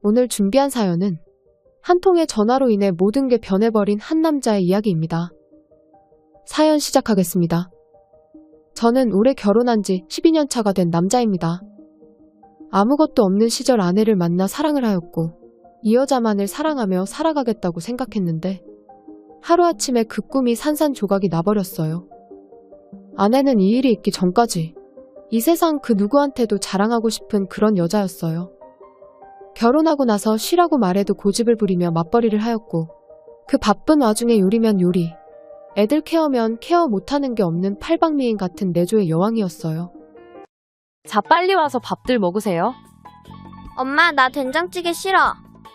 오늘 준비한 사연은 한 통의 전화로 인해 모든 게 변해버린 한 남자의 이야기입니다. 사연 시작하겠습니다. 저는 올해 결혼한 지 12년 차가 된 남자입니다. 아무것도 없는 시절 아내를 만나 사랑을 하였고 이 여자만을 사랑하며 살아가겠다고 생각했는데 하루아침에 그 꿈이 산산조각이 나버렸어요. 아내는 이 일이 있기 전까지 이 세상 그 누구한테도 자랑하고 싶은 그런 여자였어요. 결혼하고 나서 쉬라고 말해도 고집을 부리며 맞벌이를 하였고 그 바쁜 와중에 요리면 요리, 애들 케어면 케어 못하는 게 없는 팔방미인 같은 내조의 여왕이었어요. 자, 빨리 와서 밥들 먹으세요. 엄마, 나 된장찌개 싫어.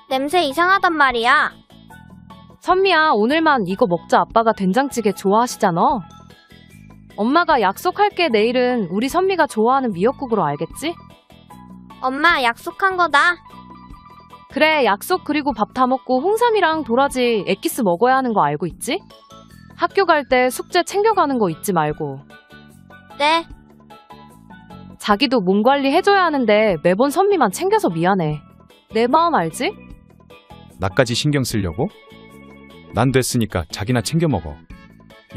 냄새 이상하단 말이야. 선미야, 오늘만 이거 먹자. 아빠가 된장찌개 좋아하시잖아. 엄마가 약속할게. 내일은 우리 선미가 좋아하는 미역국으로, 알겠지? 엄마, 약속한 거다. 그래, 약속. 그리고 밥 다 먹고 홍삼이랑 도라지 액기스 먹어야 하는 거 알고 있지? 학교 갈 때 숙제 챙겨가는 거 잊지 말고. 네. 자기도 몸 관리 해줘야 하는데 매번 선미만 챙겨서 미안해. 내 마음 알지? 나까지 신경 쓰려고? 난 됐으니까 자기나 챙겨 먹어.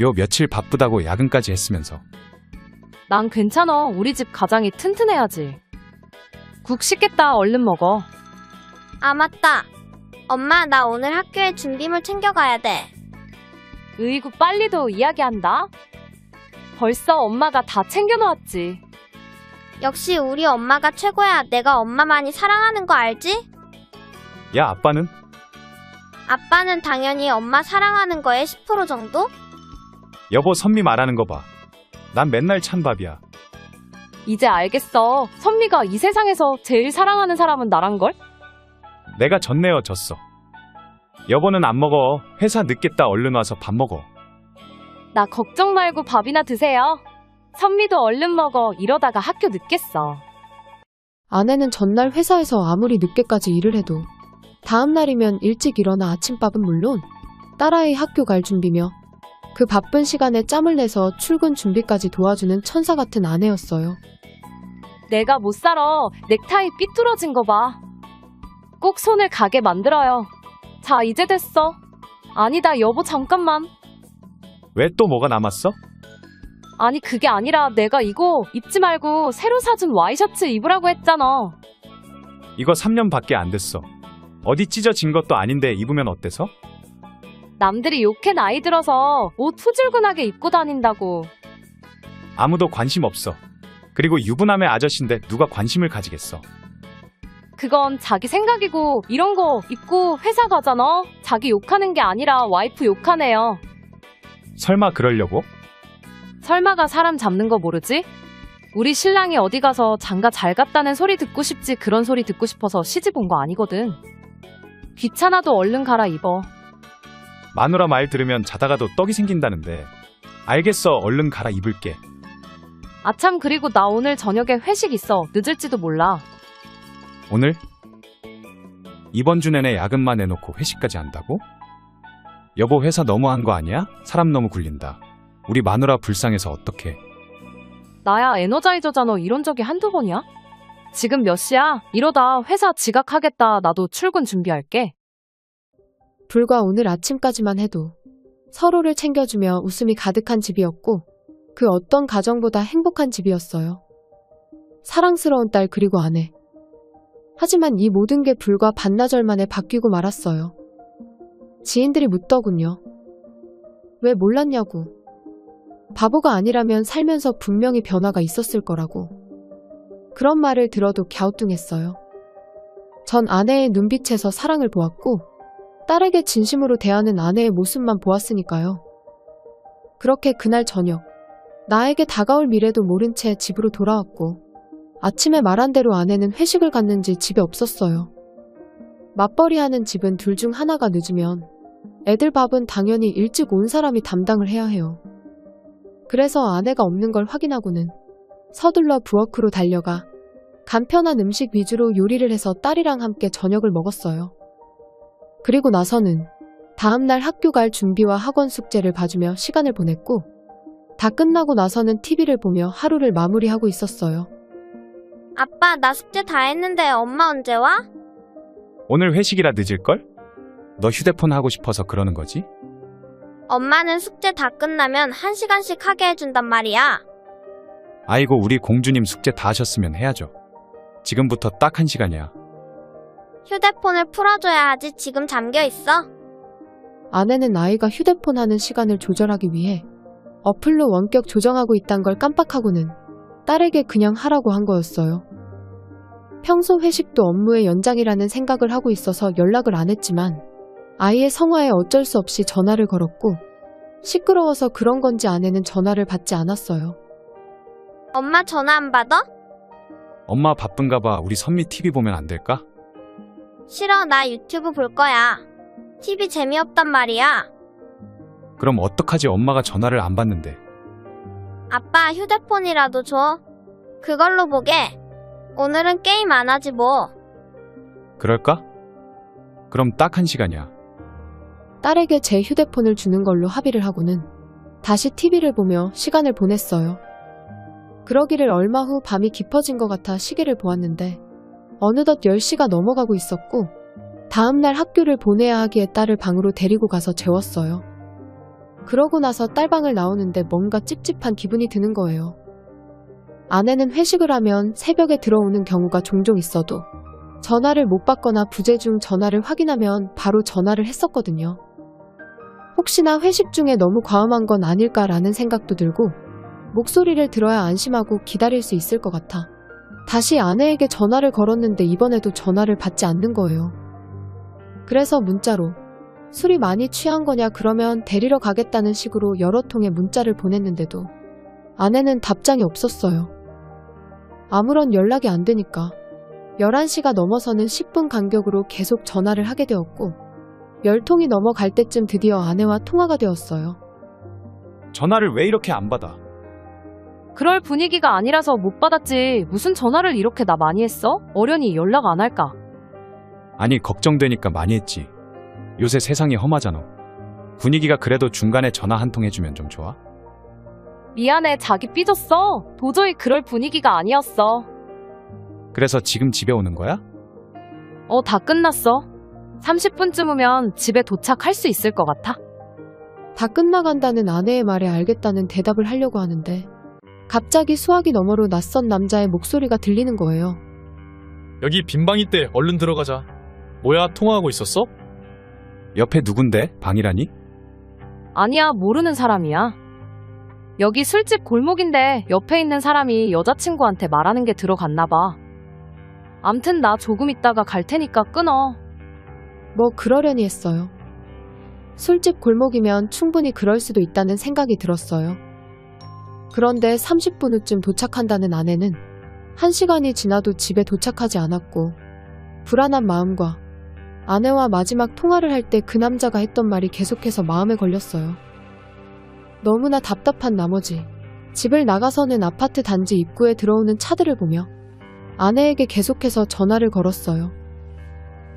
요 며칠 바쁘다고 야근까지 했으면서. 난 괜찮아. 우리 집 가장이 튼튼해야지. 국 식겠다. 얼른 먹어. 아, 맞다. 엄마, 나 오늘 학교에 준비물 챙겨가야 돼. 으이구, 빨리도 이야기한다. 벌써 엄마가 다 챙겨놓았지. 역시 우리 엄마가 최고야. 내가 엄마 많이 사랑하는 거 알지? 야, 아빠는? 아빠는 당연히 엄마 사랑하는 거에 10% 정도? 여보, 선미 말하는 거 봐. 난 맨날 찬밥이야. 이제 알겠어. 선미가 이 세상에서 제일 사랑하는 사람은 나란걸? 내가 졌네요, 졌어. 여보는 안 먹어. 회사 늦겠다. 얼른 와서 밥 먹어. 나 걱정 말고 밥이나 드세요. 선미도 얼른 먹어. 이러다가 학교 늦겠어. 아내는 전날 회사에서 아무리 늦게까지 일을 해도 다음 날이면 일찍 일어나 아침밥은 물론 딸아이 학교 갈 준비며 그 바쁜 시간에 짬을 내서 출근 준비까지 도와주는 천사 같은 아내였어요. 내가 못 살아. 넥타이 삐뚤어진 거 봐. 꼭 손을 가게 만들어요. 자, 이제 됐어. 아니다, 여보, 잠깐만. 왜 또 뭐가 남았어? 아니, 그게 아니라 내가 이거 입지 말고 새로 사준 와이셔츠 입으라고 했잖아. 이거 3년밖에 안 됐어. 어디 찢어진 것도 아닌데 입으면 어때서? 남들이 욕해 나이 들어서 옷 후줄근하게 입고 다닌다고. 아무도 관심 없어. 그리고 유부남의 아저씨인데 누가 관심을 가지겠어. 그건 자기 생각이고 이런 거 입고 회사 가잖아. 자기 욕하는 게 아니라 와이프 욕하네요. 설마 그러려고? 설마가 사람 잡는 거 모르지? 우리 신랑이 어디 가서 장가 잘 갔다는 소리 듣고 싶지 그런 소리 듣고 싶어서 시집 온 거 아니거든. 귀찮아도 얼른 갈아입어. 마누라 말 들으면 자다가도 떡이 생긴다는데. 알겠어, 얼른 갈아입을게. 아참, 그리고 나 오늘 저녁에 회식 있어. 늦을지도 몰라. 오늘? 이번 주 내내 야근만 해놓고 회식까지 한다고? 여보, 회사 너무한 거 아니야? 사람 너무 굴린다. 우리 마누라 불쌍해서 어떡해. 나야 에너자이저잖아. 이런 적이 한두 번이야? 지금 몇 시야? 이러다 회사 지각하겠다. 나도 출근 준비할게. 불과 오늘 아침까지만 해도 서로를 챙겨주며 웃음이 가득한 집이었고 그 어떤 가정보다 행복한 집이었어요. 사랑스러운 딸 그리고 아내. 하지만 이 모든 게 불과 반나절 만에 바뀌고 말았어요. 지인들이 묻더군요. 왜 몰랐냐고. 바보가 아니라면 살면서 분명히 변화가 있었을 거라고. 그런 말을 들어도 갸우뚱했어요. 전 아내의 눈빛에서 사랑을 보았고 딸에게 진심으로 대하는 아내의 모습만 보았으니까요. 그렇게 그날 저녁 나에게 다가올 미래도 모른 채 집으로 돌아왔고 아침에 말한 대로 아내는 회식을 갔는지 집에 없었어요. 맞벌이하는 집은 둘 중 하나가 늦으면 애들 밥은 당연히 일찍 온 사람이 담당을 해야 해요. 그래서 아내가 없는 걸 확인하고는 서둘러 부엌으로 달려가 간편한 음식 위주로 요리를 해서 딸이랑 함께 저녁을 먹었어요. 그리고 나서는 다음날 학교 갈 준비와 학원 숙제를 봐주며 시간을 보냈고 다 끝나고 나서는 TV를 보며 하루를 마무리하고 있었어요. 아빠, 나 숙제 다 했는데 엄마 언제 와? 오늘 회식이라 늦을걸? 너 휴대폰 하고 싶어서 그러는 거지? 엄마는 숙제 다 끝나면 1시간씩 하게 해준단 말이야. 아이고, 우리 공주님 숙제 다 하셨으면 해야죠. 지금부터 딱 1시간이야. 휴대폰을 풀어줘야 하지. 지금 잠겨 있어. 아내는 아이가 휴대폰 하는 시간을 조절하기 위해 어플로 원격 조정하고 있단 걸 깜빡하고는 딸에게 그냥 하라고 한 거였어요. 평소 회식도 업무의 연장이라는 생각을 하고 있어서 연락을 안 했지만 아이의 성화에 어쩔 수 없이 전화를 걸었고 시끄러워서 그런 건지 아내는 전화를 받지 않았어요. 엄마 전화 안 받아? 엄마 바쁜가 봐. 우리 선미 TV 보면 안 될까? 싫어. 나 유튜브 볼 거야. TV 재미없단 말이야. 그럼 어떡하지? 엄마가 전화를 안 받는데. 아빠 휴대폰이라도 줘. 그걸로 보게. 오늘은 게임 안 하지 뭐. 그럴까? 그럼 딱 1시간이야. 딸에게 제 휴대폰을 주는 걸로 합의를 하고는 다시 TV를 보며 시간을 보냈어요. 그러기를 얼마 후 밤이 깊어진 것 같아 시계를 보았는데 어느덧 10시가 넘어가고 있었고 다음날 학교를 보내야 하기에 딸을 방으로 데리고 가서 재웠어요. 그러고 나서 딸 방을 나오는데 뭔가 찝찝한 기분이 드는 거예요. 아내는 회식을 하면 새벽에 들어오는 경우가 종종 있어도 전화를 못 받거나 부재 중 전화를 확인하면 바로 전화를 했었거든요. 혹시나 회식 중에 너무 과음한 건 아닐까라는 생각도 들고 목소리를 들어야 안심하고 기다릴 수 있을 것 같아 다시 아내에게 전화를 걸었는데 이번에도 전화를 받지 않는 거예요. 그래서 문자로 술이 많이 취한 거냐 그러면 데리러 가겠다는 식으로 여러 통의 문자를 보냈는데도 아내는 답장이 없었어요. 아무런 연락이 안 되니까 11시가 넘어서는 10분 간격으로 계속 전화를 하게 되었고 10통이 넘어갈 때쯤 드디어 아내와 통화가 되었어요. 전화를 왜 이렇게 안 받아? 그럴 분위기가 아니라서 못 받았지. 무슨 전화를 이렇게 나 많이 했어? 어련히 연락 안 할까? 아니, 걱정되니까 많이 했지. 요새 세상이 험하잖아. 분위기가 그래도 중간에 전화 한 통 해주면 좀 좋아? 미안해. 자기 삐졌어. 도저히 그럴 분위기가 아니었어. 그래서 지금 집에 오는 거야? 다 끝났어. 30분쯤 후면 집에 도착할 수 있을 것 같아. 다 끝나간다는 아내의 말에 알겠다는 대답을 하려고 하는데 갑자기 수화기 너머로 낯선 남자의 목소리가 들리는 거예요. 여기 빈방 있대. 얼른 들어가자. 뭐야, 통화하고 있었어? 옆에 누군데? 방이라니? 아니야, 모르는 사람이야. 여기 술집 골목인데 옆에 있는 사람이 여자친구한테 말하는 게 들어갔나 봐. 암튼 나 조금 있다가 갈 테니까 끊어. 뭐 그러려니 했어요. 술집 골목이면 충분히 그럴 수도 있다는 생각이 들었어요. 그런데 30분 후쯤 도착한다는 아내는 1시간이 지나도 집에 도착하지 않았고 불안한 마음과 아내와 마지막 통화를 할 때 그 남자가 했던 말이 계속해서 마음에 걸렸어요. 너무나 답답한 나머지 집을 나가서는 아파트 단지 입구에 들어오는 차들을 보며 아내에게 계속해서 전화를 걸었어요.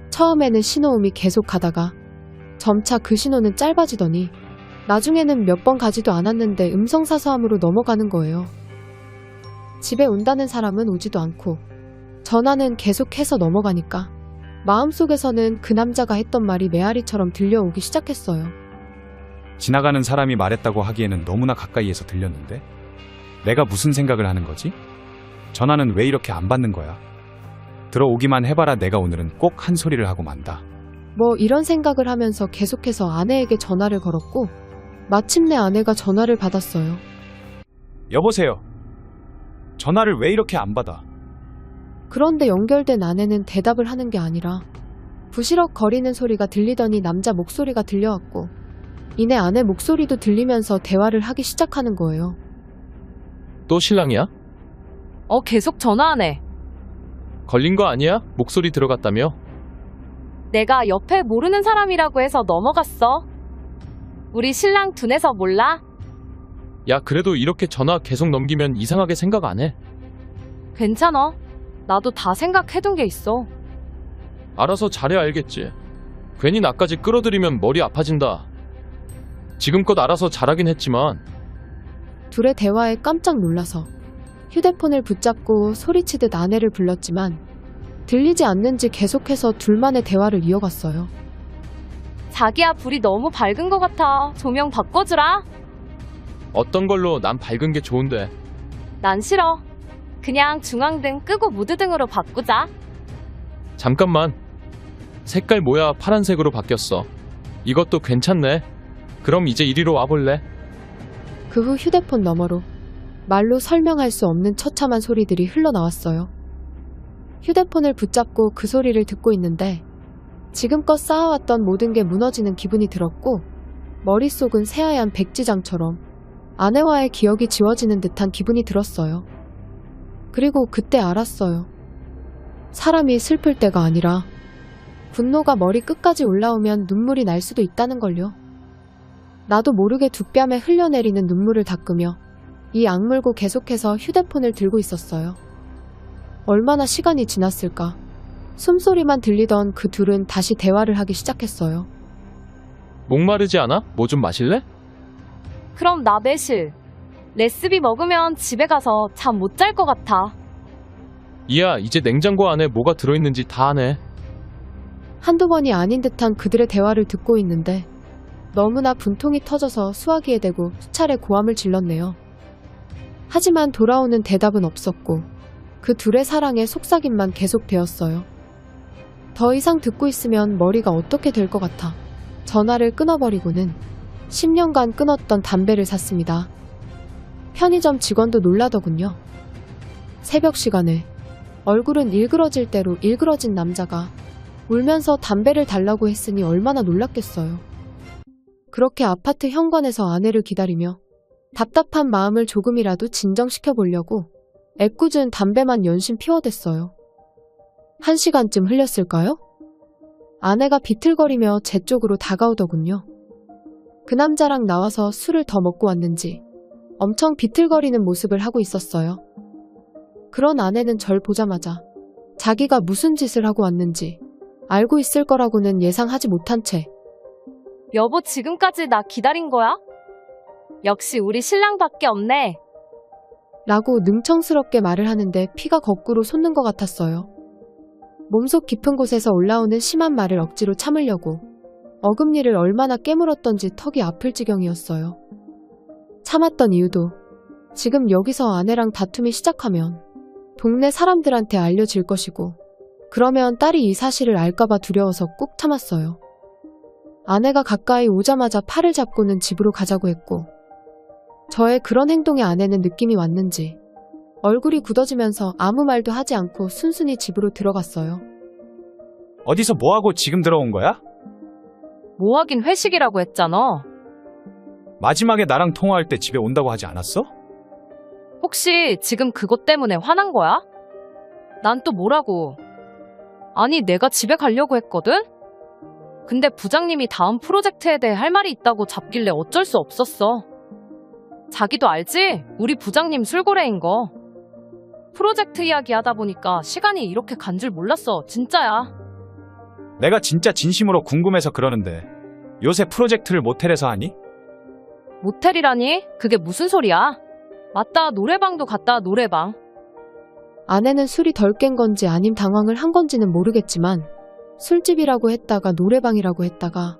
처음에는 신호음이 계속 가다가 점차 그 신호는 짧아지더니 나중에는 몇 번 가지도 않았는데 음성사서함으로 넘어가는 거예요. 집에 온다는 사람은 오지도 않고 전화는 계속해서 넘어가니까 마음속에서는 그 남자가 했던 말이 메아리처럼 들려오기 시작했어요. 지나가는 사람이 말했다고 하기에는 너무나 가까이에서 들렸는데? 내가 무슨 생각을 하는 거지? 전화는 왜 이렇게 안 받는 거야? 들어오기만 해봐라. 내가 오늘은 꼭 한 소리를 하고 만다. 뭐 이런 생각을 하면서 계속해서 아내에게 전화를 걸었고 마침내 아내가 전화를 받았어요. 여보세요. 전화를 왜 이렇게 안 받아? 그런데 연결된 아내는 대답을 하는 게 아니라 부시럭 거리는 소리가 들리더니 남자 목소리가 들려왔고 이내 아내 목소리도 들리면서 대화를 하기 시작하는 거예요. 또 신랑이야? 계속 전화하네. 걸린 거 아니야? 목소리 들어갔다며? 내가 옆에 모르는 사람이라고 해서 넘어갔어. 우리 신랑 둔해서 몰라? 야, 그래도 이렇게 전화 계속 넘기면 이상하게 생각 안 해? 괜찮아. 나도 다 생각해둔 게 있어. 알아서 잘해 알겠지. 괜히 나까지 끌어들이면 머리 아파진다. 지금껏 알아서 잘하긴 했지만. 둘의 대화에 깜짝 놀라서 휴대폰을 붙잡고 소리치듯 아내를 불렀지만 들리지 않는지 계속해서 둘만의 대화를 이어갔어요. 자기야, 불이 너무 밝은 것 같아. 조명 바꿔주라. 어떤 걸로? 난 밝은 게 좋은데. 난 싫어. 그냥 중앙등 끄고 무드등으로 바꾸자. 잠깐만. 색깔 뭐야? 파란색으로 바뀌었어. 이것도 괜찮네. 그럼 이제 이리로 와볼래? 그 후 휴대폰 너머로 말로 설명할 수 없는 처참한 소리들이 흘러나왔어요. 휴대폰을 붙잡고 그 소리를 듣고 있는데 지금껏 쌓아왔던 모든 게 무너지는 기분이 들었고 머릿속은 새하얀 백지장처럼 아내와의 기억이 지워지는 듯한 기분이 들었어요. 그리고 그때 알았어요. 사람이 슬플 때가 아니라 분노가 머리 끝까지 올라오면 눈물이 날 수도 있다는 걸요. 나도 모르게 두 뺨에 흘려내리는 눈물을 닦으며 이 악물고 계속해서 휴대폰을 들고 있었어요. 얼마나 시간이 지났을까? 숨소리만 들리던 그 둘은 다시 대화를 하기 시작했어요. 목마르지 않아? 뭐 좀 마실래? 그럼 나 매실. 레시피 먹으면 집에 가서 잠 못 잘 것 같아. 이야, 이제 냉장고 안에 뭐가 들어있는지 다 아네. 한두 번이 아닌 듯한 그들의 대화를 듣고 있는데 너무나 분통이 터져서 수화기에 대고 수차례 고함을 질렀네요. 하지만 돌아오는 대답은 없었고 그 둘의 사랑의 속삭임만 계속되었어요. 더 이상 듣고 있으면 머리가 어떻게 될 것 같아 전화를 끊어버리고는 10년간 끊었던 담배를 샀습니다. 편의점 직원도 놀라더군요. 새벽 시간에 얼굴은 일그러질 대로 일그러진 남자가 울면서 담배를 달라고 했으니 얼마나 놀랐겠어요. 그렇게 아파트 현관에서 아내를 기다리며 답답한 마음을 조금이라도 진정시켜 보려고 애꿎은 담배만 연신 피워댔어요. 1시간쯤 흘렸을까요? 아내가 비틀거리며 제 쪽으로 다가오더군요. 그 남자랑 나와서 술을 더 먹고 왔는지 엄청 비틀거리는 모습을 하고 있었어요. 그런 아내는 절 보자마자 자기가 무슨 짓을 하고 왔는지 알고 있을 거라고는 예상하지 못한 채 여보, 지금까지 나 기다린 거야? 역시 우리 신랑밖에 없네. 라고 능청스럽게 말을 하는데 피가 거꾸로 솟는 것 같았어요. 몸속 깊은 곳에서 올라오는 심한 말을 억지로 참으려고 어금니를 얼마나 깨물었던지 턱이 아플 지경이었어요. 참았던 이유도 지금 여기서 아내랑 다툼이 시작하면 동네 사람들한테 알려질 것이고 그러면 딸이 이 사실을 알까봐 두려워서 꾹 참았어요. 아내가 가까이 오자마자 팔을 잡고는 집으로 가자고 했고 저의 그런 행동에 아내는 느낌이 왔는지 얼굴이 굳어지면서 아무 말도 하지 않고 순순히 집으로 들어갔어요. 어디서 뭐하고 지금 들어온 거야? 뭐 하긴 회식이라고 했잖아. 마지막에 나랑 통화할 때 집에 온다고 하지 않았어? 혹시 지금 그것 때문에 화난 거야? 난 또 뭐라고. 아니, 내가 집에 가려고 했거든? 근데 부장님이 다음 프로젝트에 대해 할 말이 있다고 잡길래 어쩔 수 없었어. 자기도 알지? 우리 부장님 술고래인 거. 프로젝트 이야기 하다 보니까 시간이 이렇게 간 줄 몰랐어. 진짜야. 내가 진짜 진심으로 궁금해서 그러는데 요새 프로젝트를 모텔에서 하니? 모텔이라니? 그게 무슨 소리야? 맞다, 노래방도 갔다. 노래방. 아내는 술이 덜 깬 건지 아님 당황을 한 건지는 모르겠지만 술집이라고 했다가 노래방이라고 했다가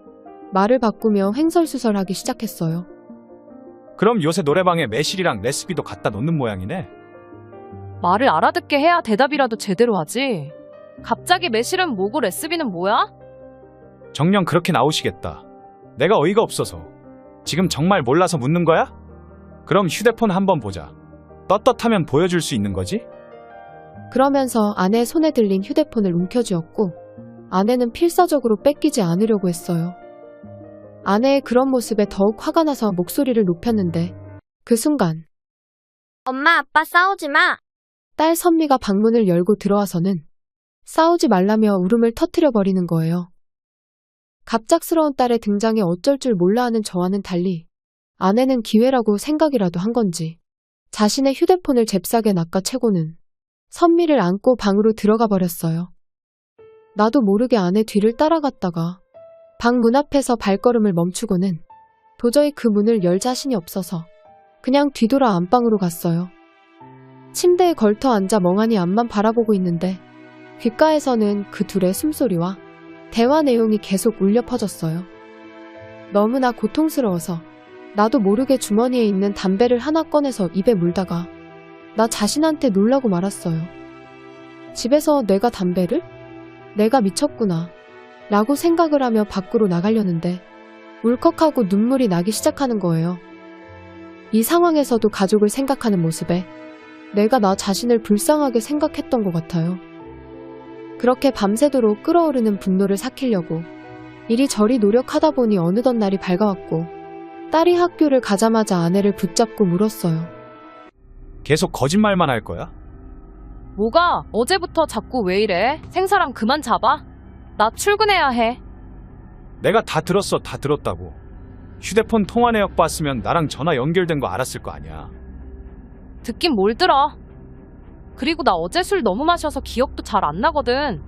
말을 바꾸며 횡설수설하기 시작했어요. 그럼 요새 노래방에 매실이랑 레시피도 갖다 놓는 모양이네. 말을 알아듣게 해야 대답이라도 제대로 하지. 갑자기 매실은 뭐고 레시피는 뭐야? 정녕 그렇게 나오시겠다. 내가 어이가 없어서. 지금 정말 몰라서 묻는 거야? 그럼 휴대폰 한번 보자. 떳떳하면 보여줄 수 있는 거지? 그러면서 아내의 손에 들린 휴대폰을 움켜쥐었고 아내는 필사적으로 뺏기지 않으려고 했어요. 아내의 그런 모습에 더욱 화가 나서 목소리를 높였는데 그 순간 엄마, 아빠 싸우지 마. 딸 선미가 방문을 열고 들어와서는 싸우지 말라며 울음을 터뜨려 버리는 거예요. 갑작스러운 딸의 등장에 어쩔 줄 몰라 하는 저와는 달리 아내는 기회라고 생각이라도 한 건지 자신의 휴대폰을 잽싸게 낚아채고는 선미를 안고 방으로 들어가 버렸어요. 나도 모르게 아내 뒤를 따라갔다가 방 문 앞에서 발걸음을 멈추고는 도저히 그 문을 열 자신이 없어서 그냥 뒤돌아 안방으로 갔어요. 침대에 걸터 앉아 멍하니 앞만 바라보고 있는데 귓가에서는 그 둘의 숨소리와 대화 내용이 계속 울려 퍼졌어요. 너무나 고통스러워서 나도 모르게 주머니에 있는 담배를 하나 꺼내서 입에 물다가 나 자신한테 놀라고 말았어요. 집에서 내가 담배를? 내가 미쳤구나 라고 생각을 하며 밖으로 나가려는데 울컥하고 눈물이 나기 시작하는 거예요. 이 상황에서도 가족을 생각하는 모습에 내가 나 자신을 불쌍하게 생각했던 것 같아요. 그렇게 밤새도록 끓어오르는 분노를 삭히려고 이리저리 노력하다 보니 어느덧 날이 밝아왔고 딸이 학교를 가자마자 아내를 붙잡고 물었어요. 계속 거짓말만 할 거야? 뭐가 어제부터 자꾸 왜 이래? 생사람 그만 잡아. 나 출근해야 해. 내가 다 들었어. 다 들었다고. 휴대폰 통화 내역 봤으면 나랑 전화 연결된 거 알았을 거 아니야. 듣긴 뭘 들어. 그리고 나 어제 술 너무 마셔서 기억도 잘 안 나거든.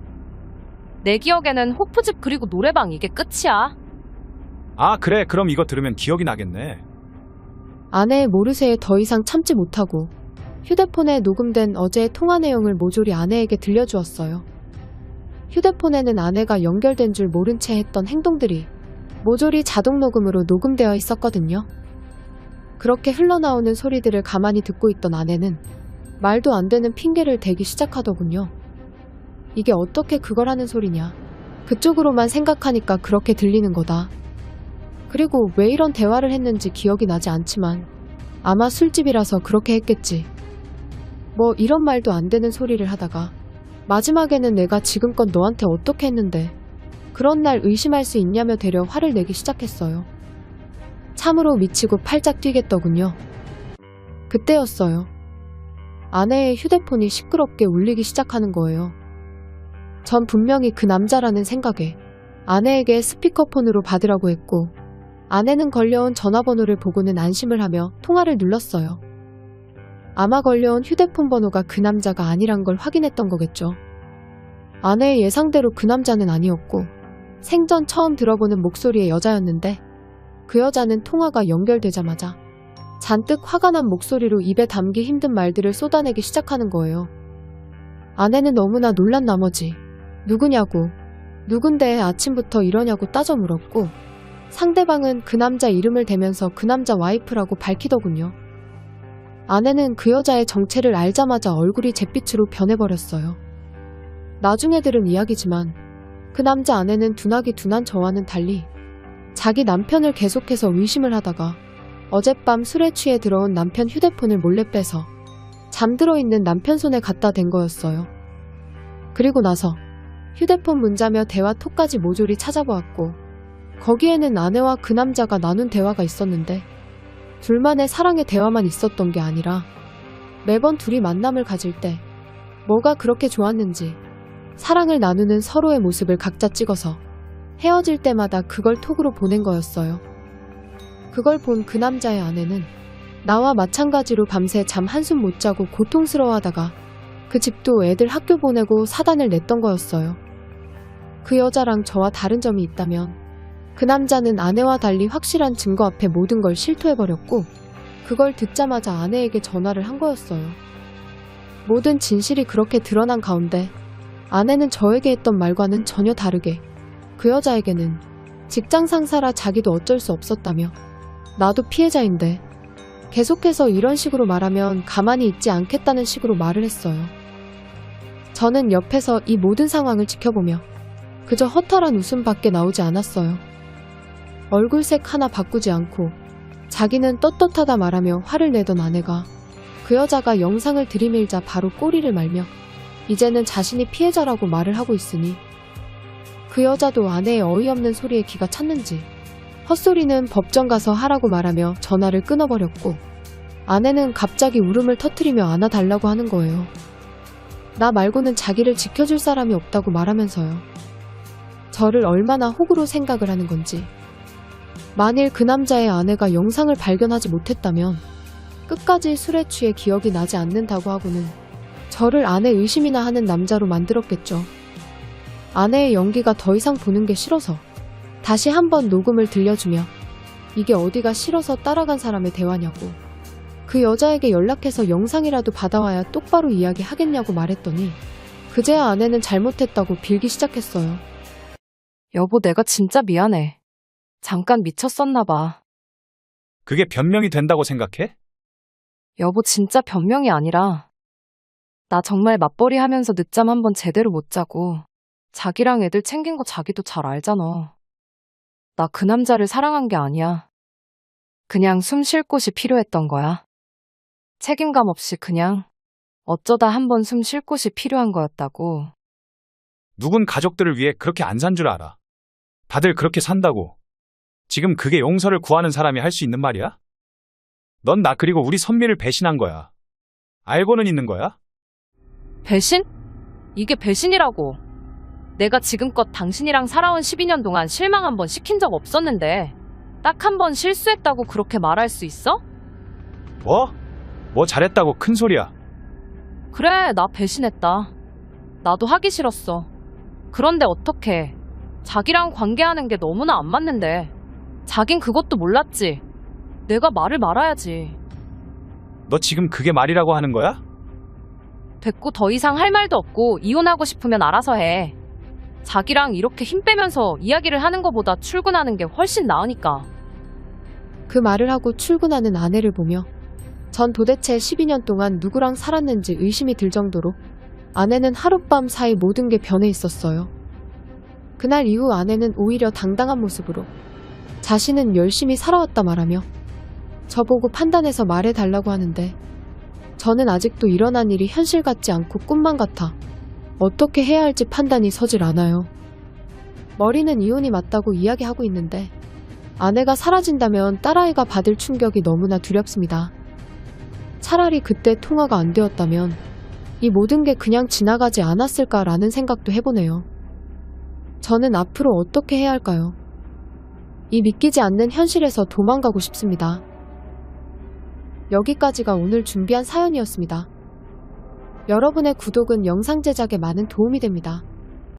내 기억에는 호프집 그리고 노래방 이게 끝이야. 아, 그래. 그럼 이거 들으면 기억이 나겠네. 아내의 모르쇠에 더 이상 참지 못하고 휴대폰에 녹음된 어제의 통화 내용을 모조리 아내에게 들려주었어요. 휴대폰에는 아내가 연결된 줄 모른 채 했던 행동들이 모조리 자동 녹음으로 녹음되어 있었거든요. 그렇게 흘러나오는 소리들을 가만히 듣고 있던 아내는 말도 안 되는 핑계를 대기 시작하더군요. 이게 어떻게 그걸 하는 소리냐. 그쪽으로만 생각하니까 그렇게 들리는 거다. 그리고 왜 이런 대화를 했는지 기억이 나지 않지만 아마 술집이라서 그렇게 했겠지. 뭐 이런 말도 안 되는 소리를 하다가 마지막에는 내가 지금껏 너한테 어떻게 했는데 그런 날 의심할 수 있냐며 되려 화를 내기 시작했어요. 참으로 미치고 팔짝 뛰겠더군요. 그때였어요. 아내의 휴대폰이 시끄럽게 울리기 시작하는 거예요. 전 분명히 그 남자라는 생각에 아내에게 스피커폰으로 받으라고 했고 아내는 걸려온 전화번호를 보고는 안심을 하며 통화를 눌렀어요. 아마 걸려온 휴대폰 번호가 그 남자가 아니란 걸 확인했던 거겠죠. 아내의 예상대로 그 남자는 아니었고 생전 처음 들어보는 목소리의 여자였는데 그 여자는 통화가 연결되자마자 잔뜩 화가 난 목소리로 입에 담기 힘든 말들을 쏟아내기 시작하는 거예요. 아내는 너무나 놀란 나머지 누구냐고, 누군데 아침부터 이러냐고 따져 물었고 상대방은 그 남자 이름을 대면서 그 남자 와이프라고 밝히더군요. 아내는 그 여자의 정체를 알자마자 얼굴이 잿빛으로 변해버렸어요. 나중에 들은 이야기지만 그 남자 아내는 둔하기 둔한 저와는 달리 자기 남편을 계속해서 의심을 하다가 어젯밤 술에 취해 들어온 남편 휴대폰을 몰래 빼서 잠들어 있는 남편 손에 갖다 댄 거였어요. 그리고 나서 휴대폰 문자며 대화 톡까지 모조리 찾아보았고 거기에는 아내와 그 남자가 나눈 대화가 있었는데 둘만의 사랑의 대화만 있었던 게 아니라 매번 둘이 만남을 가질 때 뭐가 그렇게 좋았는지 사랑을 나누는 서로의 모습을 각자 찍어서 헤어질 때마다 그걸 톡으로 보낸 거였어요. 그걸 본 그 남자의 아내는 나와 마찬가지로 밤새 잠 한숨 못 자고 고통스러워하다가 그 집도 애들 학교 보내고 사단을 냈던 거였어요. 그 여자랑 저와 다른 점이 있다면 그 남자는 아내와 달리 확실한 증거 앞에 모든 걸 실토해버렸고 그걸 듣자마자 아내에게 전화를 한 거였어요. 모든 진실이 그렇게 드러난 가운데 아내는 저에게 했던 말과는 전혀 다르게 그 여자에게는 직장 상사라 자기도 어쩔 수 없었다며 나도 피해자인데 계속해서 이런 식으로 말하면 가만히 있지 않겠다는 식으로 말을 했어요. 저는 옆에서 이 모든 상황을 지켜보며 그저 허탈한 웃음밖에 나오지 않았어요. 얼굴색 하나 바꾸지 않고 자기는 떳떳하다 말하며 화를 내던 아내가 그 여자가 영상을 들이밀자 바로 꼬리를 말며 이제는 자신이 피해자라고 말을 하고 있으니 그 여자도 아내의 어이없는 소리에 기가 찼는지 헛소리는 법정 가서 하라고 말하며 전화를 끊어버렸고 아내는 갑자기 울음을 터뜨리며 안아달라고 하는 거예요. 나 말고는 자기를 지켜줄 사람이 없다고 말하면서요. 저를 얼마나 호구로 생각을 하는 건지. 만일 그 남자의 아내가 영상을 발견하지 못했다면 끝까지 술에 취해 기억이 나지 않는다고 하고는 저를 아내 의심이나 하는 남자로 만들었겠죠. 아내의 연기가 더 이상 보는 게 싫어서 다시 한번 녹음을 들려주며 이게 어디가 싫어서 따라간 사람의 대화냐고 그 여자에게 연락해서 영상이라도 받아와야 똑바로 이야기하겠냐고 말했더니 그제야 아내는 잘못했다고 빌기 시작했어요. 여보, 내가 진짜 미안해. 잠깐 미쳤었나 봐. 그게 변명이 된다고 생각해? 여보, 진짜 변명이 아니라 나 정말 맞벌이 하면서 늦잠 한 번 제대로 못 자고 자기랑 애들 챙긴 거 자기도 잘 알잖아. 나 그 남자를 사랑한 게 아니야. 그냥 숨 쉴 곳이 필요했던 거야. 책임감 없이 그냥 어쩌다 한 번 숨 쉴 곳이 필요한 거였다고. 누군 가족들을 위해 그렇게 안 산 줄 알아. 다들 그렇게 산다고. 지금 그게 용서를 구하는 사람이 할 수 있는 말이야? 넌 나 그리고 우리 선미를 배신한 거야. 알고는 있는 거야? 배신? 이게 배신이라고. 내가 지금껏 당신이랑 살아온 12년 동안 실망 한 번 시킨 적 없었는데 딱 한 번 실수했다고 그렇게 말할 수 있어? 뭐? 뭐 잘했다고 큰 소리야. 그래, 나 배신했다. 나도 하기 싫었어. 그런데 어떡해. 자기랑 관계하는 게 너무나 안 맞는데. 자긴 그것도 몰랐지. 내가 말을 말아야지. 너 지금 그게 말이라고 하는 거야? 됐고, 더 이상 할 말도 없고 이혼하고 싶으면 알아서 해. 자기랑 이렇게 힘 빼면서 이야기를 하는 것보다 출근하는 게 훨씬 나으니까. 그 말을 하고 출근하는 아내를 보며 전 도대체 12년 동안 누구랑 살았는지 의심이 들 정도로 아내는 하룻밤 사이 모든 게 변해 있었어요. 그날 이후 아내는 오히려 당당한 모습으로 자신은 열심히 살아왔다 말하며 저보고 판단해서 말해달라고 하는데 저는 아직도 일어난 일이 현실 같지 않고 꿈만 같아 어떻게 해야 할지 판단이 서질 않아요. 머리는 이혼이 맞다고 이야기하고 있는데 아내가 사라진다면 딸아이가 받을 충격이 너무나 두렵습니다. 차라리 그때 통화가 안 되었다면 이 모든 게 그냥 지나가지 않았을까라는 생각도 해보네요. 저는 앞으로 어떻게 해야 할까요? 이 믿기지 않는 현실에서 도망가고 싶습니다. 여기까지가 오늘 준비한 사연이었습니다. 여러분의 구독은 영상 제작에 많은 도움이 됩니다.